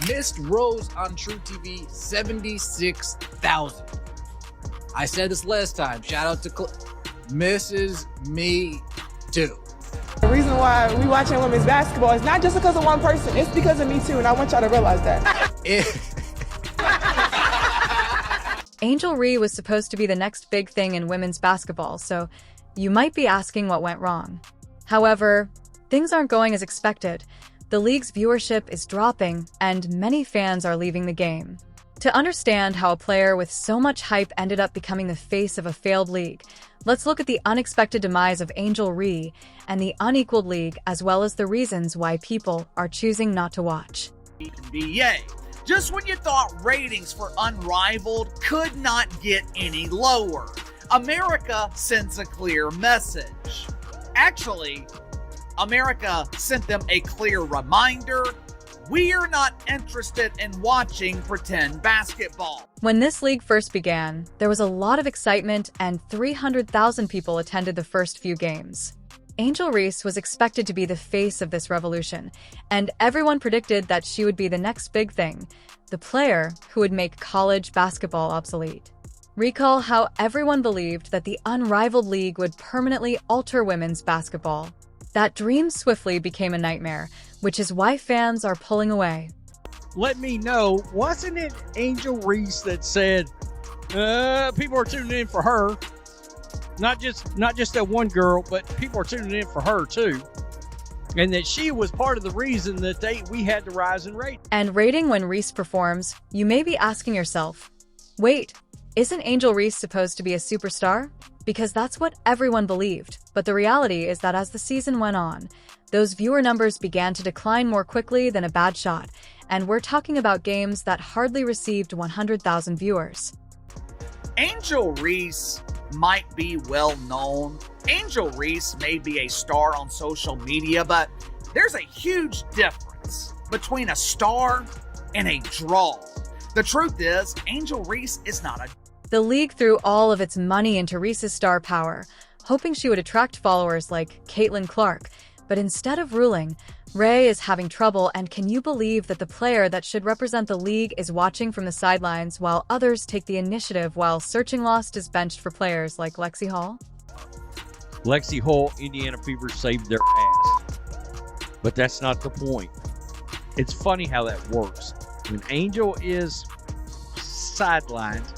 missed rows on True TV, 76,000. I said this last time. Shout out to Mrs. Me Too. The reason why we watching women's basketball is not just because of one person, it's because of me too, and I want y'all to realize that. Angel Reese was supposed to be the next big thing in women's basketball, so you might be asking what went wrong. However, things aren't going as expected. The league's viewership is dropping, and many fans are leaving the game. To understand how a player with so much hype ended up becoming the face of a failed league, let's look at the unexpected demise of Angel Reese and the unequaled league, as well as the reasons why people are choosing not to watch. NBA. Just when you thought ratings for Unrivaled could not get any lower, America sends a clear message. Actually, America sent them a clear reminder: we're not interested in watching pretend basketball. When this league first began, there was a lot of excitement and 300,000 people attended the first few games. Angel Reese was expected to be the face of this revolution, and everyone predicted that she would be the next big thing, the player who would make college basketball obsolete. Recall how everyone believed that the Unrivaled League would permanently alter women's basketball. That dream swiftly became a nightmare, which is why fans are pulling away. Let me know, wasn't it Angel Reese that said, people are tuning in for her? Not just that one girl, but people are tuning in for her too. And that she was part of the reason that we had the rise in rating. And rating when Reese performs, you may be asking yourself, wait, isn't Angel Reese supposed to be a superstar? Because that's what everyone believed. But the reality is that as the season went on, those viewer numbers began to decline more quickly than a bad shot. And we're talking about games that hardly received 100,000 viewers. Angel Reese might be well known. Angel Reese may be a star on social media, but there's a huge difference between a star and a draw. The truth is, Angel Reese is not a... The league threw all of its money into Reese's star power, hoping she would attract followers like Caitlin Clark. But instead of ruling, Ray is having trouble, and can you believe that the player that should represent the league is watching from the sidelines while others take the initiative while Searching Lost is benched for players like Lexi Hall? Lexi Hall, Indiana Fever saved their ass. But that's not the point. It's funny how that works. When Angel is sidelined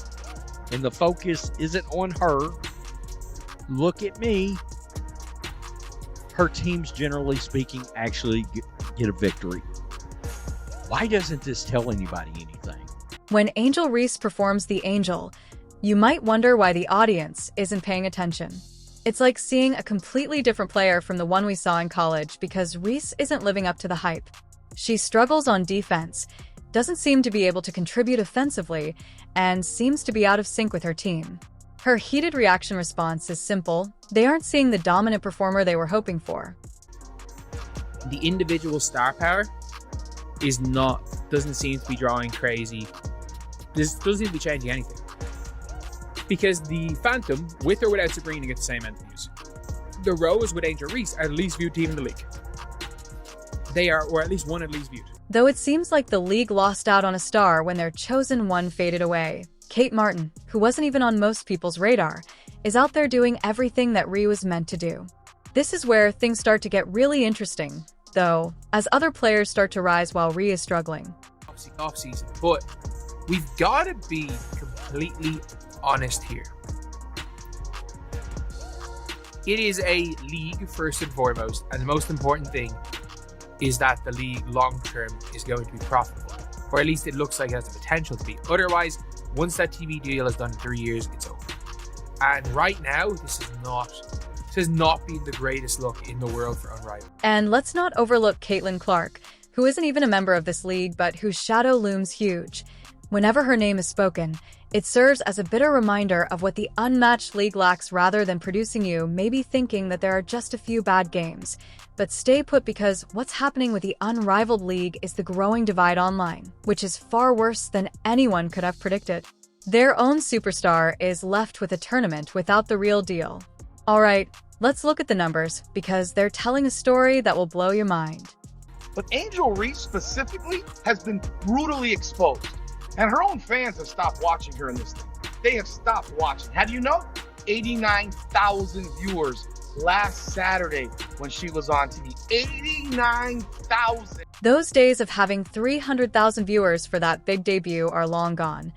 and the focus isn't on her, look at me, her teams, generally speaking, actually get a victory. Why doesn't this tell anybody anything? When Angel Reese performs the Angel, you might wonder why the audience isn't paying attention. It's like seeing a completely different player from the one we saw in college because Reese isn't living up to the hype. She struggles on defense, doesn't seem to be able to contribute offensively, and seems to be out of sync with her team. Her heated reaction response is simple. They aren't seeing the dominant performer they were hoping for. The individual star power doesn't seem to be drawing crazy. This doesn't seem to be changing anything. Because the Phantom, with or without Sabrina, get the same amount of views. The Rose with Angel Reese are the least viewed team in the league. They are, or at least one at least viewed. Though it seems like the league lost out on a star when their chosen one faded away. Kate Martin, who wasn't even on most people's radar, is out there doing everything that Rhea was meant to do. This is where things start to get really interesting, though, as other players start to rise while Rhea is struggling. Obviously off season, but we've got to be completely honest here. It is a league first and foremost, and the most important thing is that the league long term is going to be profitable, or at least it looks like it has the potential to be. Otherwise, once that TV deal is done in 3 years, it's over. And right now, this has not been the greatest look in the world for Unrivaled. And let's not overlook Caitlin Clark, who isn't even a member of this league, but whose shadow looms huge. Whenever her name is spoken, it serves as a bitter reminder of what the unmatched league lacks. Rather than producing, you may be thinking that there are just a few bad games. But stay put, because what's happening with the Unrivaled League is the growing divide online, which is far worse than anyone could have predicted. Their own superstar is left with a tournament without the real deal. Alright, let's look at the numbers, because they're telling a story that will blow your mind. But Angel Reese specifically has been brutally exposed. And her own fans have stopped watching her in this thing. They have stopped watching. How do you know? 89,000 viewers last Saturday when she was on TV. 89,000. Those days of having 300,000 viewers for that big debut are long gone.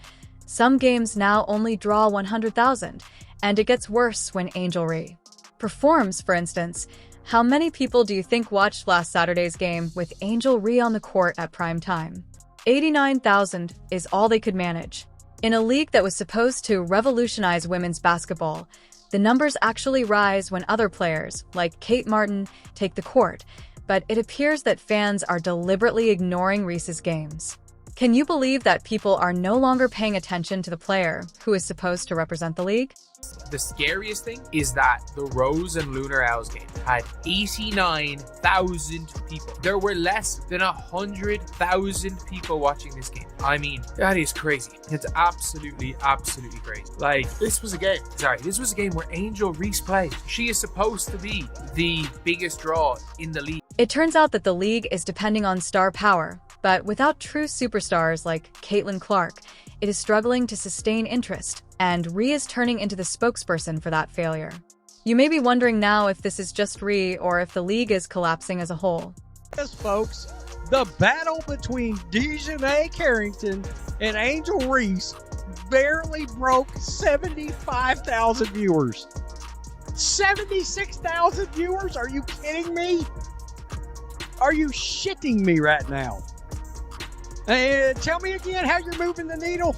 Some games now only draw 100,000, and it gets worse when Angel Reese performs, for instance. How many people do you think watched last Saturday's game with Angel Reese on the court at prime time? 89,000 is all they could manage. In a league that was supposed to revolutionize women's basketball, the numbers actually rise when other players, like Kate Martin, take the court, but it appears that fans are deliberately ignoring Reese's games. Can you believe that people are no longer paying attention to the player who is supposed to represent the league? The scariest thing is that the Rose and Lunar Owls game had 89,000 people. There were less than 100,000 people watching this game. I mean, that is crazy. It's absolutely crazy. Like, this was a game where Angel Reese played. She is supposed to be the biggest draw in the league. It turns out that the league is depending on star power, but without true superstars like Caitlin Clark, it is struggling to sustain interest, and Reese is turning into the spokesperson for that failure. You may be wondering now if this is just Reese or if the league is collapsing as a whole. Yes, folks, the battle between Dejanay Carrington and Angel Reese barely broke 75,000 viewers. 76,000 viewers? Are you kidding me? Are you shitting me right now? Tell me again how you're moving the needle.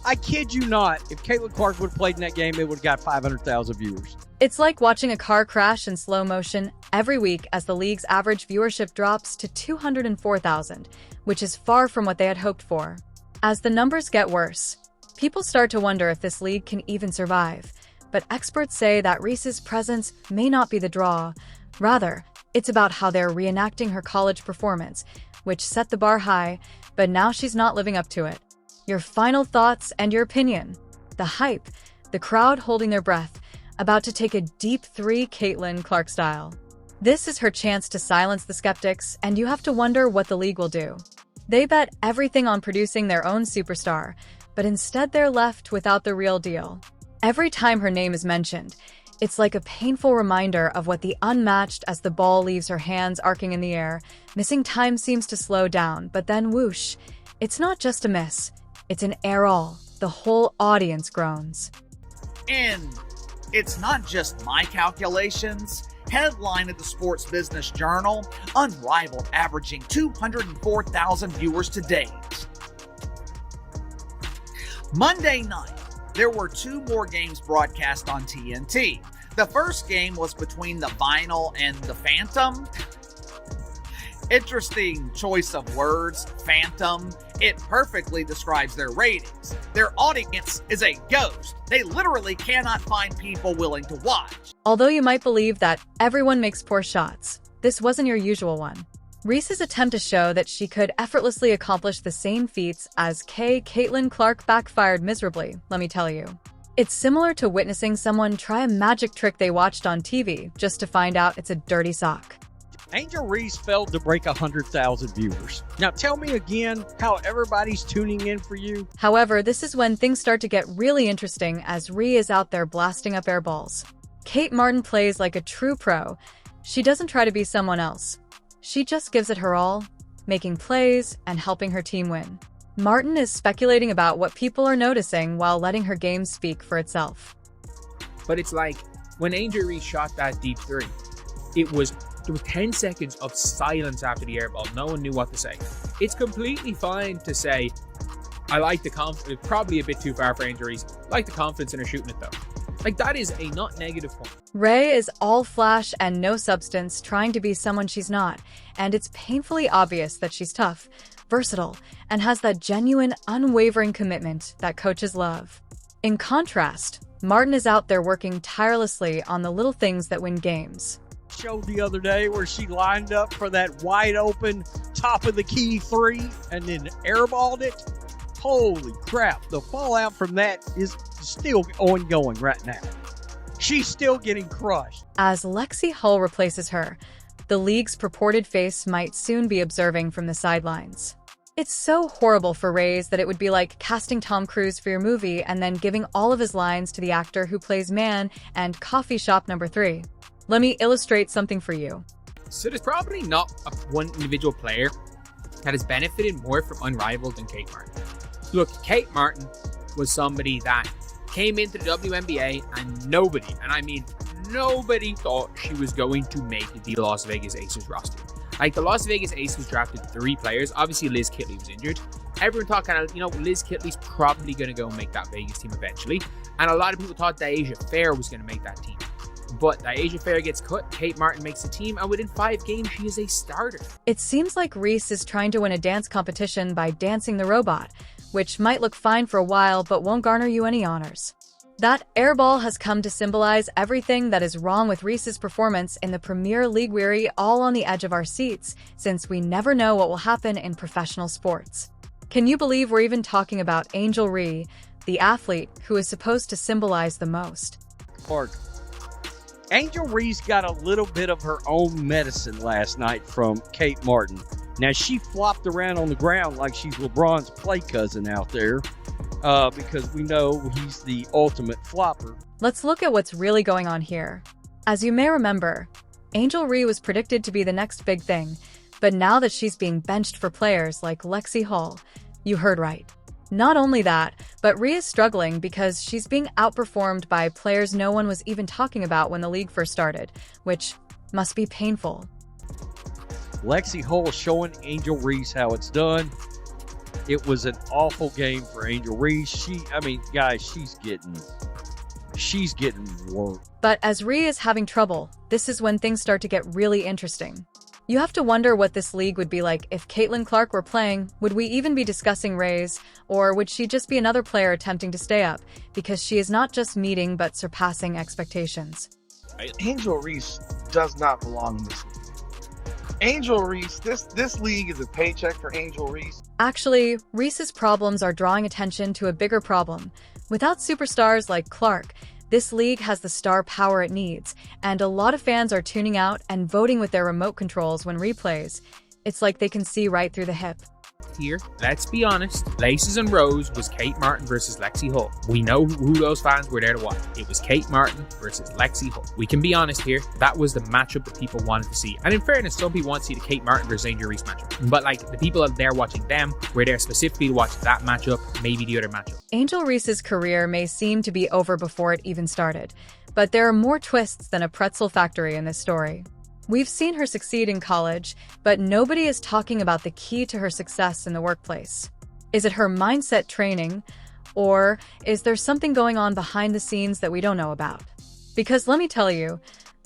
I kid you not. If Caitlin Clark would have played in that game, it would have got 500,000 viewers. It's like watching a car crash in slow motion every week as the league's average viewership drops to 204,000, which is far from what they had hoped for. As the numbers get worse, people start to wonder if this league can even survive. But experts say that Reese's presence may not be the draw. Rather, it's about how they're reenacting her college performance, which set the bar high, but now she's not living up to it. Your final thoughts and your opinion. The hype, the crowd holding their breath, about to take a deep three Caitlin Clark style. This is her chance to silence the skeptics, and you have to wonder what the league will do. They bet everything on producing their own superstar, but instead they're left without the real deal. Every time her name is mentioned, it's like a painful reminder of what the unmatched as the ball leaves her hands arcing in the air. Missing time seems to slow down, but then whoosh. It's not just a miss. It's an air-all. The whole audience groans. And it's not just my calculations. Headline of the Sports Business Journal, unrivaled, averaging 204,000 viewers to date. Monday night, there were two more games broadcast on TNT. The first game was between the Vinyl and the Phantom. Interesting choice of words, Phantom. It perfectly describes their ratings. Their audience is a ghost. They literally cannot find people willing to watch. Although you might believe that everyone makes poor shots, this wasn't your usual one. Reese's attempt to show that she could effortlessly accomplish the same feats as Caitlin Clark backfired miserably, let me tell you. It's similar to witnessing someone try a magic trick they watched on TV just to find out it's a dirty sock. Angel Reese failed to break 100,000 viewers. Now tell me again how everybody's tuning in for you. However, this is when things start to get really interesting as Reese is out there blasting up air balls. Kate Martin plays like a true pro. She doesn't try to be someone else. She just gives it her all, making plays and helping her team win. Martin is speculating about what people are noticing while letting her game speak for itself. But it's like, when Angel Reese shot that deep three, there was 10 seconds of silence after the air ball. No one knew what to say. It's completely fine to say, I like the confidence, probably a bit too far for Angel Reese. I like the confidence in her shooting it though. Like, that is a not negative point. Ray is all flash and no substance, trying to be someone she's not, and it's painfully obvious that she's tough, versatile, and has that genuine, unwavering commitment that coaches love. In contrast, Martin is out there working tirelessly on the little things that win games. Show the other day where she lined up for that wide open top of the key three and then airballed it. Holy crap, the fallout from that is still ongoing right now. She's still getting crushed. As Lexi Hull replaces her, the league's purported face might soon be observing from the sidelines. It's so horrible for Rays that it would be like casting Tom Cruise for your movie and then giving all of his lines to the actor who plays Man and Coffee Shop Number 3. Let me illustrate something for you. So there's probably not one individual player that has benefited more from Unrivaled than Kate Martin. Look, Kate Martin was somebody that came into the WNBA and nobody, and I mean nobody, thought she was going to make the Las Vegas Aces roster. Like, the Las Vegas Aces drafted 3 players. Obviously, Liz Kitley was injured. Everyone thought kind of, Liz Kitley's probably going to go and make that Vegas team eventually. And a lot of people thought Deasia Fair was going to make that team. But Deasia Fair gets cut, Kate Martin makes the team, and within 5 games, she is a starter. It seems like Reese is trying to win a dance competition by dancing the robot, which might look fine for a while but won't garner you any honors. That airball has come to symbolize everything that is wrong with Reese's performance in the Premier League. We're all on the edge of our seats, since we never know what will happen in professional sports. Can you believe we're even talking about Angel Reese, the athlete who is supposed to symbolize the most? Clark. Angel Reese got a little bit of her own medicine last night from Kate Martin. Now, she flopped around on the ground like she's LeBron's play cousin out there. Because we know he's the ultimate flopper. Let's look at what's really going on here. As you may remember, Angel Reese was predicted to be the next big thing, but now that she's being benched for players like Lexi Hall, you heard right. Not only that, but Reese is struggling because she's being outperformed by players no one was even talking about when the league first started, which must be painful. Lexi Hall showing Angel Reese how it's done. It was an awful game for Angel Reese. She's getting worked. But as Reese is having trouble, this is when things start to get really interesting. You have to wonder what this league would be like if Caitlin Clark were playing. Would we even be discussing Reese, or would she just be another player attempting to stay up because she is not just meeting but surpassing expectations? Angel Reese does not belong in this league. Angel Reese, this league is a paycheck for Angel Reese. Actually, Reese's problems are drawing attention to a bigger problem. Without superstars like Clark, this league has the star power it needs, and a lot of fans are tuning out and voting with their remote controls when replays. It's like they can see right through the hip. Here, let's be honest, Laces and Rose was Kate Martin versus Lexi Hall. We know who those fans were there to watch. It was Kate Martin versus Lexi Hall. We can be honest here, that was the matchup that people wanted to see. And in fairness, some people want to see the Kate Martin versus Angel Reese matchup. But the people out there watching them were there specifically to watch that matchup, maybe the other matchup. Angel Reese's career may seem to be over before it even started, but there are more twists than a pretzel factory in this story. We've seen her succeed in college, but nobody is talking about the key to her success in the workplace. Is it her mindset training, or is there something going on behind the scenes that we don't know about? Because let me tell you,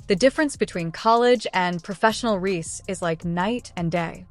the difference between college and professional Reese is like night and day.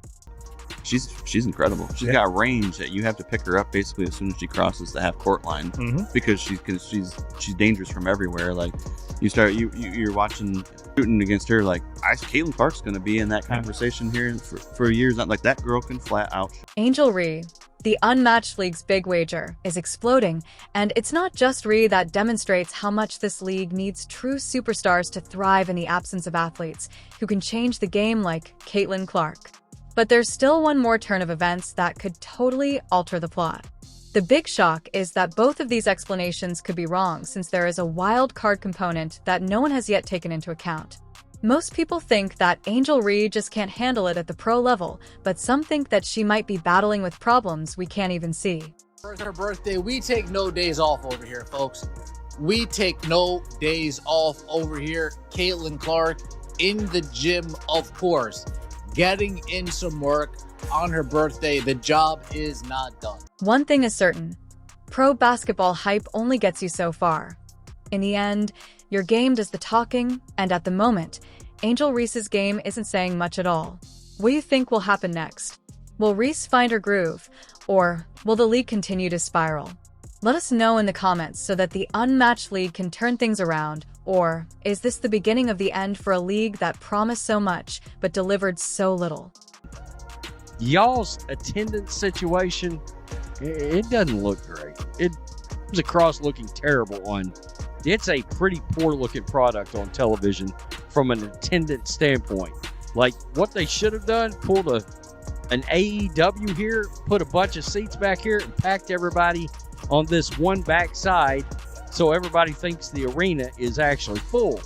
She's incredible. She's got range that you have to pick her up basically as soon as she crosses the half court line, because she's dangerous from everywhere. Like you're watching shooting against her. Like Caitlin Clark's going to be in that conversation here for years. Not like that girl can flat out. Angel Reese, the unmatched league's big wager, is exploding, and it's not just Reese that demonstrates how much this league needs true superstars to thrive in the absence of athletes who can change the game like Caitlin Clark. But there's still one more turn of events that could totally alter the plot. The big shock is that both of these explanations could be wrong, since there is a wild card component that no one has yet taken into account. Most people think that Angel Reese just can't handle it at the pro level, but some think that she might be battling with problems we can't even see. For her birthday, we take no days off over here, folks. We take no days off over here. Caitlin Clark in the gym, of course, getting in some work on her birthday. The job is not done. One thing is certain, pro basketball hype only gets you so far. In the end, your game does the talking, and at the moment, Angel Reese's game isn't saying much at all. What do you think will happen next? Will Reese find her groove, or will the league continue to spiral? Let us know in the comments so that the unmatched league can turn things around, or is this the beginning of the end for a league that promised so much but delivered so little? Y'all's attendance situation, it doesn't look great. It was across looking terrible on. It's a pretty poor looking product on television from an attendance standpoint. Like what they should have done, pulled an AEW here, put a bunch of seats back here, and packed everybody on this one back side so everybody thinks the arena is actually full.